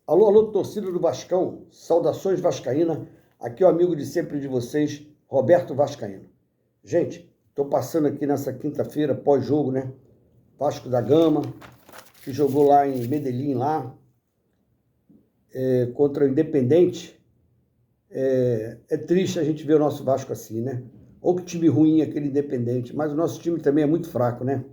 Alô, alô, torcida do Vascão, saudações vascaína, aqui é o amigo de sempre de vocês, Roberto Vascaíno. Gente, estou passando aqui nessa quinta-feira, pós-jogo, né? Vasco da Gama, que jogou lá em Medellín, contra o Independente. É triste a gente ver o nosso Vasco assim, né? Ou que time ruim aquele Independente, mas o nosso time também é muito fraco, né?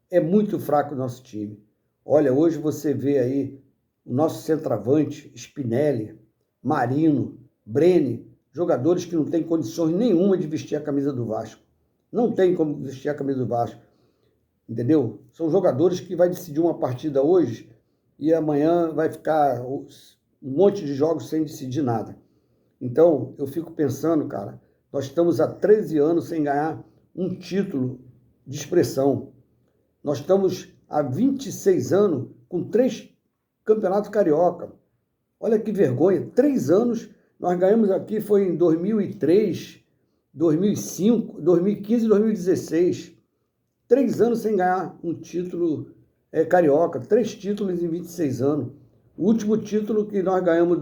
É muito fraco o nosso time. Olha, hoje você vê aí o nosso centroavante, Spinelli, Marino, Breni, jogadores que não têm condições nenhuma de vestir a camisa do Vasco. Não tem como vestir a camisa do Vasco, entendeu? São jogadores que vai decidir uma partida hoje e amanhã vai ficar um monte de jogos sem decidir nada. Então, eu fico pensando, cara, nós estamos há 13 anos sem ganhar um título de expressão. Nós estamos há 26 anos com 3 campeonatos carioca. Olha que vergonha, 3 anos, nós ganhamos aqui, foi em 2003, 2005, 2015 e 2016. 3 anos sem ganhar um título carioca, 3 títulos em 26 anos. O último título que nós ganhamos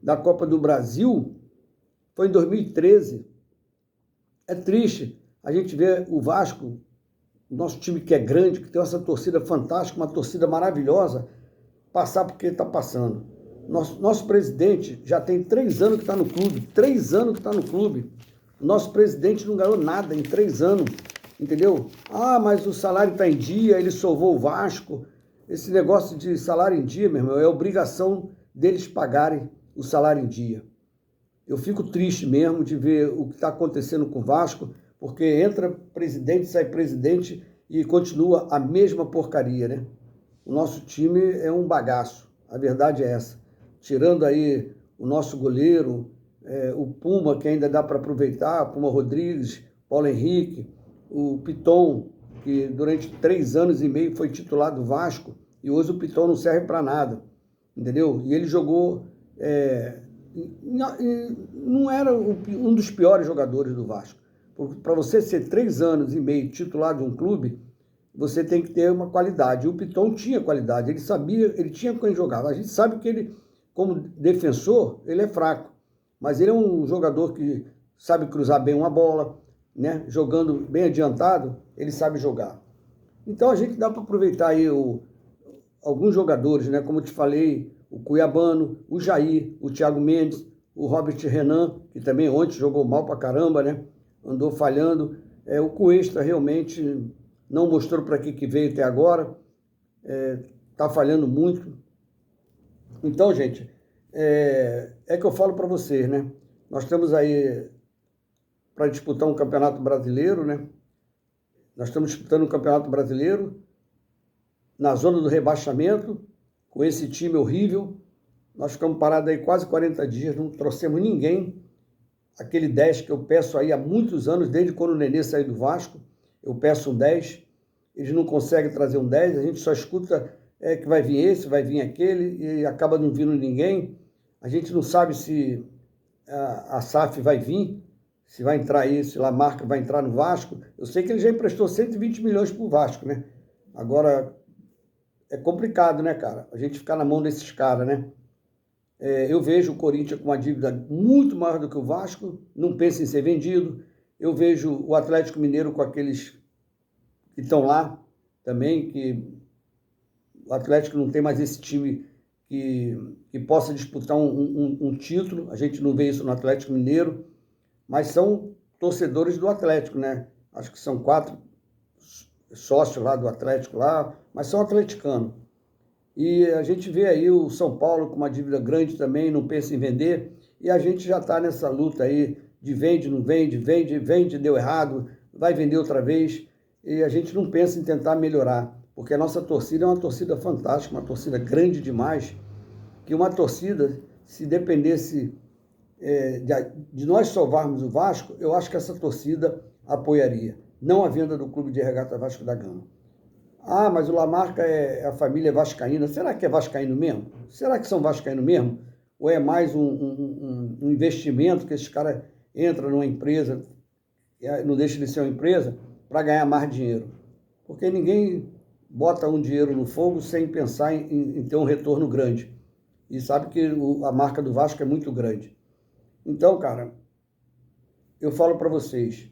da Copa do Brasil foi em 2013. É triste a gente ver o Vasco, o nosso time que é grande, que tem essa torcida fantástica, uma torcida maravilhosa, passar porque está passando. Nosso presidente já tem 3 anos que está no clube, 3 anos que está no clube. Nosso presidente não ganhou nada em 3 anos, entendeu? Ah, mas o salário está em dia, ele salvou o Vasco. Esse negócio de salário em dia, meu irmão, é obrigação deles pagarem o salário em dia. Eu fico triste mesmo de ver o que está acontecendo com o Vasco, porque entra presidente, sai presidente e continua a mesma porcaria, né? O nosso time é um bagaço, a verdade é essa. Tirando aí o nosso goleiro, o Puma, que ainda dá para aproveitar, Puma Rodrigues, Paulo Henrique, o Piton, que durante 3 anos e meio foi titular do Vasco, e hoje o Piton não serve para nada, entendeu? E ele jogou, não era um dos piores jogadores do Vasco. Para você ser 3 anos e meio titular de um clube, você tem que ter uma qualidade. E o Piton tinha qualidade, ele sabia, ele tinha quem jogava. A gente sabe que ele, como defensor, ele é fraco, mas ele é um jogador que sabe cruzar bem uma bola, né? Jogando bem adiantado, ele sabe jogar. Então a gente dá para aproveitar aí alguns jogadores, né? Como eu te falei, o Cuiabano, o Jair, o Thiago Mendes, o Robert Renan, que também ontem jogou mal pra caramba, né? Andou falhando. O Cuesta realmente não mostrou para que veio até agora, está falhando muito. Então, gente, que eu falo para vocês, né? Nós estamos aí para disputar um campeonato brasileiro, né? Nós estamos disputando um campeonato brasileiro na zona do rebaixamento, com esse time horrível. Nós ficamos parados aí quase 40 dias, não trouxemos ninguém. Aquele 10 que eu peço aí há muitos anos, desde quando o Nenê saiu do Vasco, eu peço um 10, eles não conseguem trazer um 10, a gente só escuta que vai vir esse, vai vir aquele, e acaba não vindo ninguém. A gente não sabe se a SAF vai vir, se vai entrar aí, se a marca vai entrar no Vasco. Eu sei que ele já emprestou 120 milhões para o Vasco, né? Agora, é complicado, né, cara? A gente ficar na mão desses caras, né? Eu vejo o Corinthians com uma dívida muito maior do que o Vasco, não pensa em ser vendido. Eu vejo o Atlético Mineiro com aqueles que estão lá também, que o Atlético não tem mais esse time que possa disputar um título. A gente não vê isso no Atlético Mineiro, mas são torcedores do Atlético, né? Acho que são 4 sócios lá do Atlético lá, mas são atleticanos. E a gente vê aí o São Paulo com uma dívida grande também, não pensa em vender, e a gente já está nessa luta aí de vende, não vende, vende, deu errado, vai vender outra vez, e a gente não pensa em tentar melhorar, porque a nossa torcida é uma torcida fantástica, uma torcida grande demais, que uma torcida, se dependesse de nós salvarmos o Vasco, eu acho que essa torcida apoiaria, não a venda do Clube de Regata Vasco da Gama. Ah, mas o Lamarca a família vascaína. Será que é vascaíno mesmo? Será que são vascaíno mesmo? Ou é mais um investimento que esses caras entram numa empresa, não deixa de ser uma empresa, para ganhar mais dinheiro? Porque ninguém bota um dinheiro no fogo sem pensar em ter um retorno grande. e sabe que a marca do Vasco é muito grande. Então, cara, eu falo para vocês,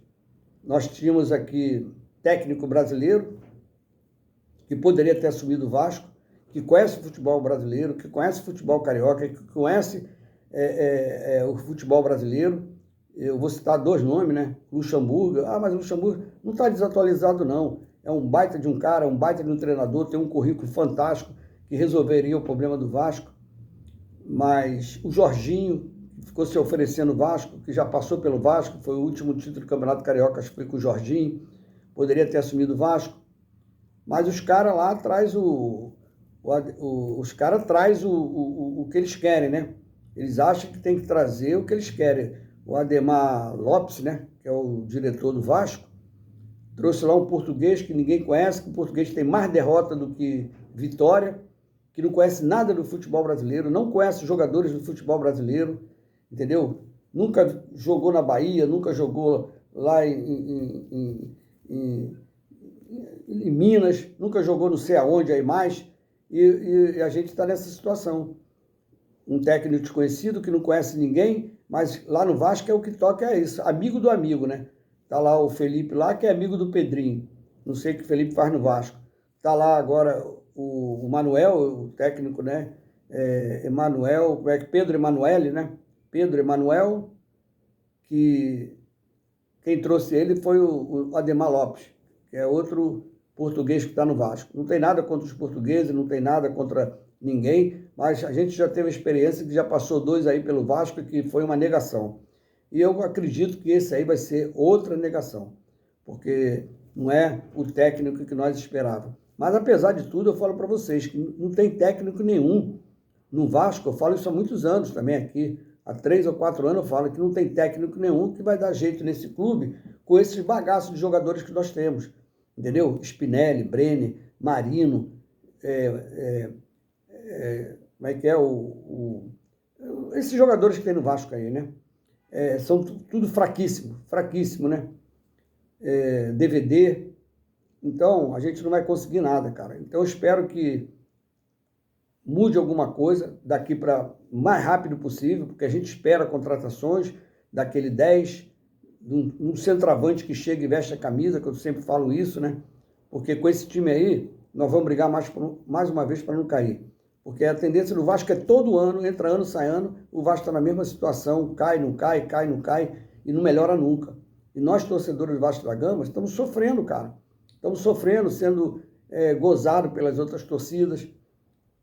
nós tínhamos aqui técnico brasileiro que poderia ter assumido o Vasco, que conhece o futebol brasileiro, que conhece o futebol carioca, que conhece o futebol brasileiro. Eu vou citar 2 nomes, né? Luxemburgo. Mas o Luxemburgo não está desatualizado, não. É um baita de um cara, um baita de um treinador, tem um currículo fantástico que resolveria o problema do Vasco. Mas o Jorginho, que ficou se oferecendo o Vasco, que já passou pelo Vasco, foi o último título do Campeonato Carioca, acho que foi com o Jorginho, poderia ter assumido o Vasco. Mas os caras lá traz os caras traz o que eles querem, né? Eles acham que tem que trazer o que eles querem. O Ademar Lopes, né, que é o diretor do Vasco, trouxe lá um português que ninguém conhece, que o português tem mais derrota do que vitória, que não conhece nada do futebol brasileiro, não conhece os jogadores do futebol brasileiro, entendeu? Nunca jogou na Bahia, nunca jogou lá em Minas, nunca jogou não sei aonde aí mais, e a gente está nessa situação. Um técnico desconhecido que não conhece ninguém, mas lá no Vasco é o que toca, é isso, amigo do amigo, né? Tá lá o Felipe lá, que é amigo do Pedrinho, não sei o que o Felipe faz no Vasco. Tá lá agora o Manuel, o técnico, né? Emanuel, Pedro Emanuele, né? Pedro Emanuel, que quem trouxe ele foi o Ademar Lopes, que é outro português que está no Vasco. Não tem nada contra os portugueses, não tem nada contra ninguém, mas a gente já teve a experiência que já passou 2 aí pelo Vasco, que foi uma negação. E eu acredito que esse aí vai ser outra negação, porque não é o técnico que nós esperávamos. Mas, apesar de tudo, eu falo para vocês que não tem técnico nenhum no Vasco. Eu falo isso há muitos anos também aqui. Há 3 ou 4 anos eu falo que não tem técnico nenhum que vai dar jeito nesse clube com esses bagaços de jogadores que nós temos. Entendeu? Spinelli, Brenner, Marino, como é que é esses jogadores que tem no Vasco aí, né? São tudo fraquíssimo, né? DVD. Então, a gente não vai conseguir nada, cara. Então, eu espero que mude alguma coisa daqui para mais rápido possível, porque a gente espera contratações daquele 10, um centroavante que chega e veste a camisa, que eu sempre falo isso, né? Porque com esse time aí, nós vamos brigar mais uma vez para não cair. Porque a tendência do Vasco é todo ano, entra ano, sai ano, o Vasco está na mesma situação, cai, não cai, cai, não cai, e não melhora nunca. E nós, torcedores do Vasco da Gama, estamos sofrendo, cara. Estamos sofrendo, sendo gozado pelas outras torcidas,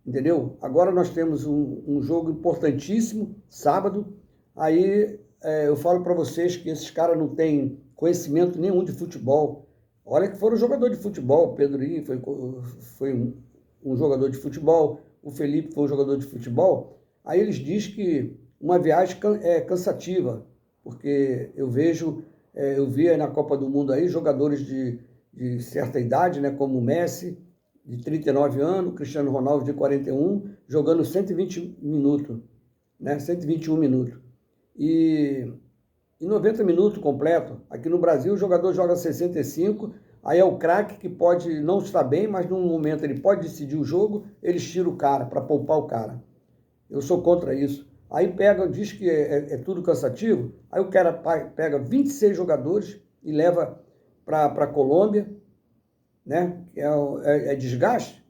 entendeu? Agora nós temos um jogo importantíssimo, sábado, aí eu falo para vocês que esses caras não têm conhecimento nenhum de futebol. Olha que foram jogador de futebol, o Pedrinho foi um jogador de futebol, o Felipe foi um jogador de futebol. Aí eles dizem que uma viagem é cansativa, porque eu vi aí na Copa do Mundo aí jogadores de certa idade, né, como o Messi, de 39 anos, Cristiano Ronaldo de 41, jogando 120 minutos, né, 121 minutos. E em 90 minutos completo, aqui no Brasil o jogador joga 65, aí é o craque que pode não estar bem, mas num momento ele pode decidir o jogo, eles tiram o cara, para poupar o cara. Eu sou contra isso. Aí diz que é tudo cansativo, aí o cara pega 26 jogadores e leva para a Colômbia, né? É desgaste.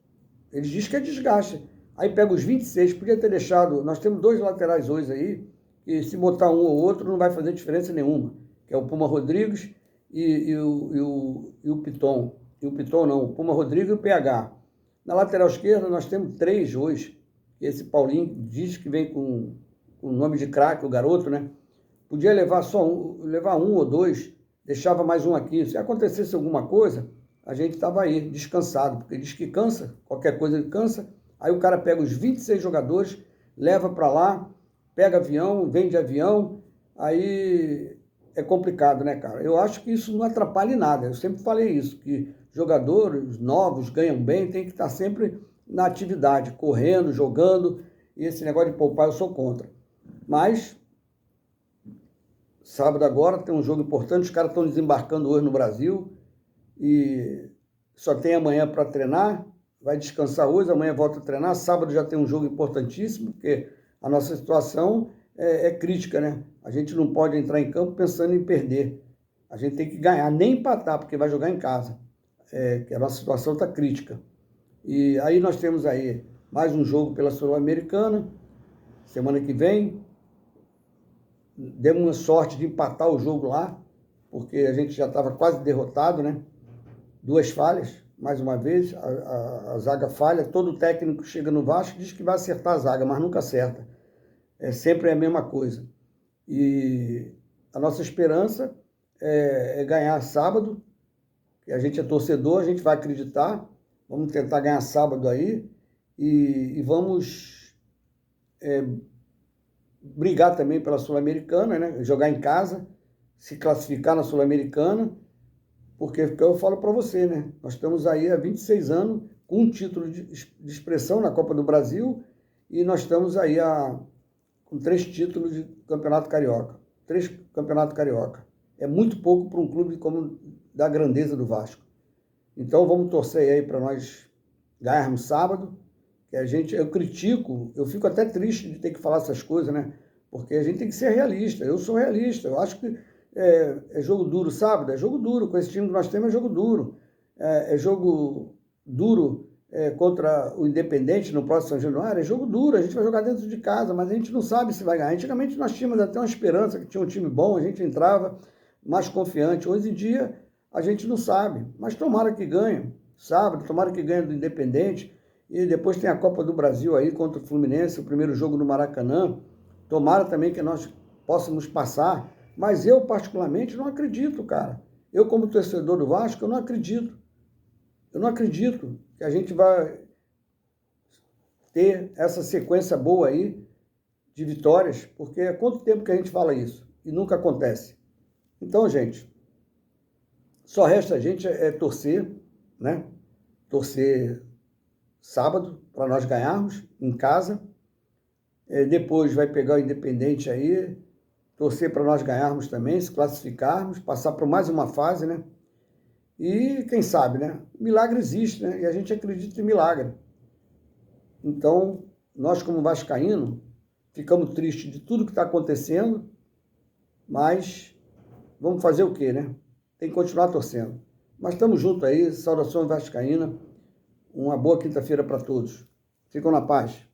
Eles dizem que é desgaste. Aí pega os 26, podia ter deixado. Nós temos 2 laterais hoje aí, e se botar um ou outro não vai fazer diferença nenhuma, que é o Puma Rodrigues e o Piton. E o Piton não, o Puma Rodrigues e o PH. Na lateral esquerda nós temos 3 hoje. Esse Paulinho diz que vem com o nome de craque, o garoto, né? Podia levar levar 1 ou 2, deixava mais um aqui. Se acontecesse alguma coisa, a gente estava aí, descansado, porque diz que cansa, qualquer coisa ele cansa. Aí o cara pega os 26 jogadores, leva para lá, pega avião, vem de avião, aí é complicado, né, cara? Eu acho que isso não atrapalha em nada. Eu sempre falei isso, que jogadores novos ganham bem, tem que estar sempre na atividade, correndo, jogando, e esse negócio de poupar eu sou contra. Mas, sábado agora tem um jogo importante, os caras estão desembarcando hoje no Brasil, e só tem amanhã para treinar, vai descansar hoje, amanhã volta a treinar, sábado já tem um jogo importantíssimo, porque a nossa situação é crítica, né? A gente não pode entrar em campo pensando em perder. A gente tem que ganhar, nem empatar, porque vai jogar em casa. Que a nossa situação está crítica. E aí nós temos aí mais um jogo pela Sul-Americana, semana que vem. Demos uma sorte de empatar o jogo lá, porque a gente já estava quase derrotado, né? 2 falhas, mais uma vez, a zaga falha, todo técnico chega no Vasco e diz que vai acertar a zaga, mas nunca acerta. Sempre a mesma coisa. E a nossa esperança é ganhar sábado, que a gente é torcedor, a gente vai acreditar, vamos tentar ganhar sábado aí e vamos brigar também pela Sul-Americana, né? Jogar em casa, se classificar na Sul-Americana, porque eu falo para você, né? Nós estamos aí há 26 anos com um título de expressão na Copa do Brasil e nós estamos aí com 3 títulos de Campeonato Carioca. 3 Campeonato Carioca. É muito pouco para um clube como da grandeza do Vasco. Então vamos torcer aí para nós ganharmos sábado, que eu critico, eu fico até triste de ter que falar essas coisas, né? Porque a gente tem que ser realista. Eu sou realista, eu acho que é jogo duro sábado, é jogo duro, com esse time que nós temos é jogo duro. É jogo duro contra o Independente no próximo São Januário, é jogo duro, a gente vai jogar dentro de casa, mas a gente não sabe se vai ganhar. Antigamente nós tínhamos até uma esperança que tinha um time bom, a gente entrava mais confiante. Hoje em dia a gente não sabe, mas tomara que ganhe sábado, tomara que ganhe do Independente, e depois tem a Copa do Brasil aí contra o Fluminense, o primeiro jogo no Maracanã, tomara também que nós possamos passar, mas eu particularmente não acredito, cara. Eu como torcedor do Vasco, eu não acredito que a gente vai ter essa sequência boa aí de vitórias, porque há quanto tempo que a gente fala isso e nunca acontece. Então, gente, só resta a gente torcer, né? Torcer sábado para nós ganharmos em casa. Depois vai pegar o Independente aí, torcer para nós ganharmos também, se classificarmos, passar por mais uma fase, né? E quem sabe, né? Milagre existe, né? E a gente acredita em milagre. Então, nós como vascaíno, ficamos tristes de tudo que está acontecendo, mas vamos fazer o quê, né? Tem que continuar torcendo. Mas estamos juntos aí, saudações vascaína. Uma boa quinta-feira para todos. Ficam na paz.